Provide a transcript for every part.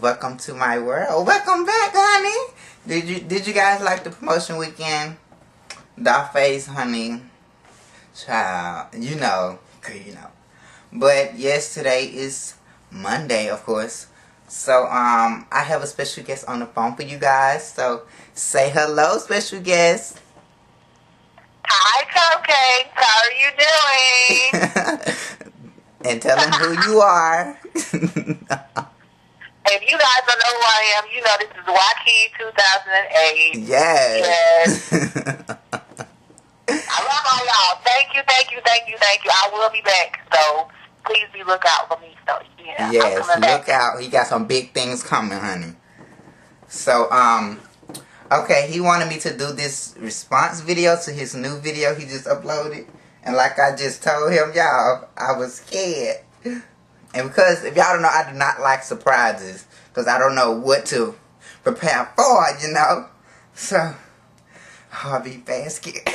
welcome to my world. Welcome back, honey. Did you guys like the promotion weekend? Dollface, honey, child, you know. But yes, today is Monday, of course. So I have a special guest on the phone for you guys. So say hello, special guest. Hi, Cupcakes. How are you doing? And tell them who you are. If you guys don't know who I am, you know this is Waqqid2008. Yes. I love all y'all. Thank you. I will be back, so please be look out for me. So yeah. Yes, look out. He got some big things coming, honey. So okay, he wanted me to do this response video to his new video he just uploaded. And like I just told him, y'all, I was scared. And because, if y'all don't know, I do not like surprises. Because I don't know what to prepare for, you know. So, I'll be fast scared.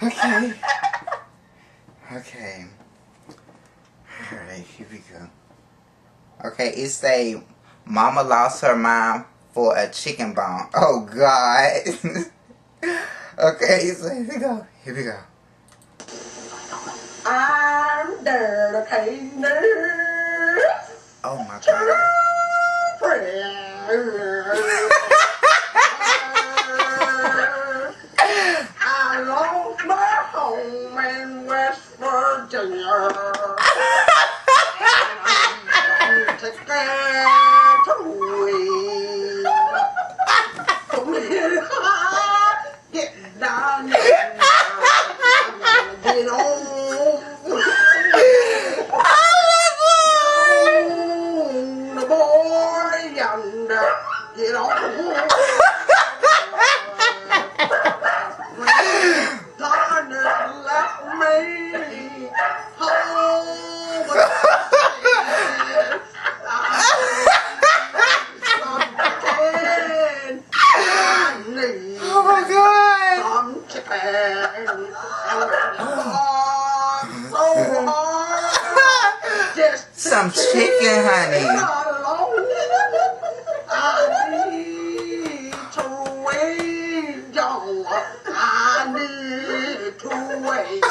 Okay. Okay. Alright, here we go. Okay, it's a mama lost her mom for a chicken bone. Oh, God. Okay, so here we go. Here we go. I'm dedicated. Oh my God. I lost my home in West Virginia. And I'm ticket to win. Get down there. Get on. Get on. Darn it, left me home with Oh my God. Some chicken, honey. I need to wait, y'all. I need to wait.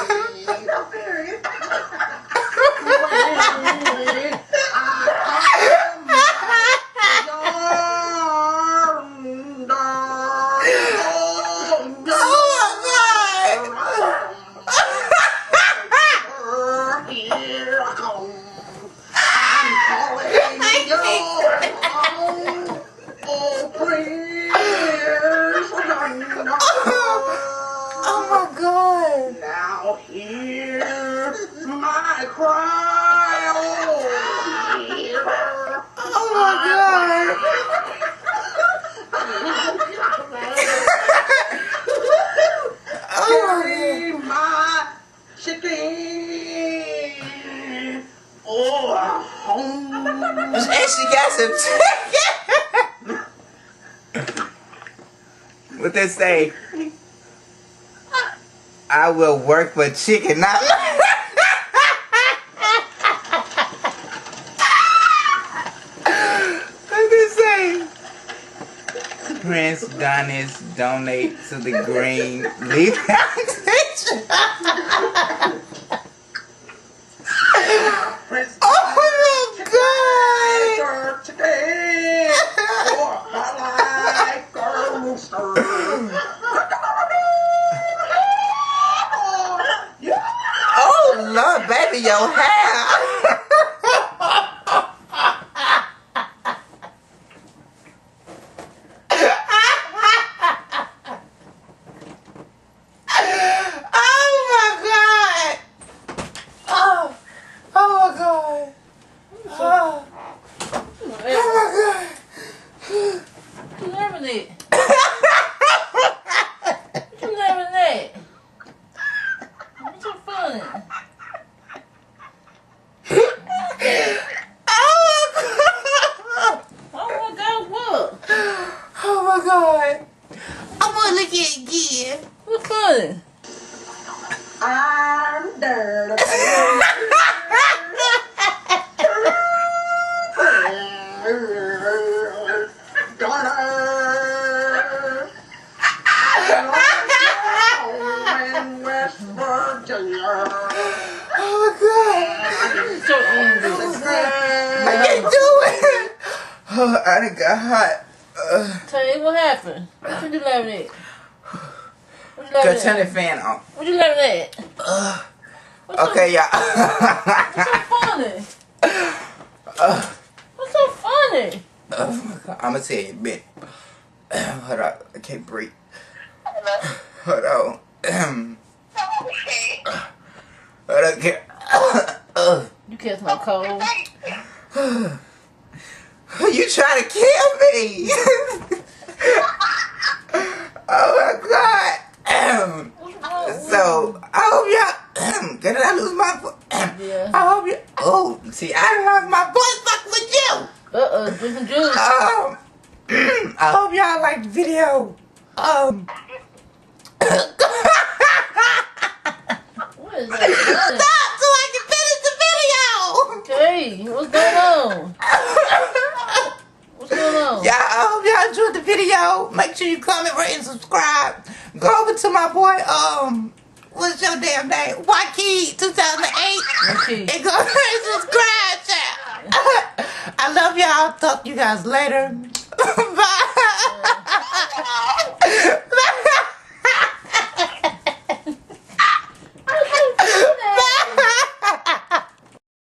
Oh my God. Now hear my cry. Oh my God. Carry my chicken. Oh, home. And she got some chicken. What they say? I will work for chicken, not what they say? Prince Donis donate to the Green Leaf Foundation. Oh my God! Oh Lord, baby, your hair. I'm dirty. in West Virginia. Oh God. So angry. I can't do it. Oh, I done got hot. Tell you what happened. What you laughing at? What you laughing Go turn the at? fan on. What you laughing at? Okay, y'all. What's so funny? What's so funny? I'm gonna tell you a bit. Hold on, I can't breathe. Hold on. Hold on. You catch my cold. You trying to kill me? Oh my God. So I hope y'all. Did I lose my voice? Yeah. I hope you. Oh, see, I lost my voice. Fuck with you. Drink some juice. I hope y'all like the video. What is that? Stop so I can finish the video. Okay, what's going on? What's going on? Yeah, I hope y'all enjoyed the video. Make sure you comment, rate, and subscribe. Go over to my boy, what's your damn name? Waqqid2008. Okay. And go ahead and subscribe, child. I love y'all. Talk to you guys later.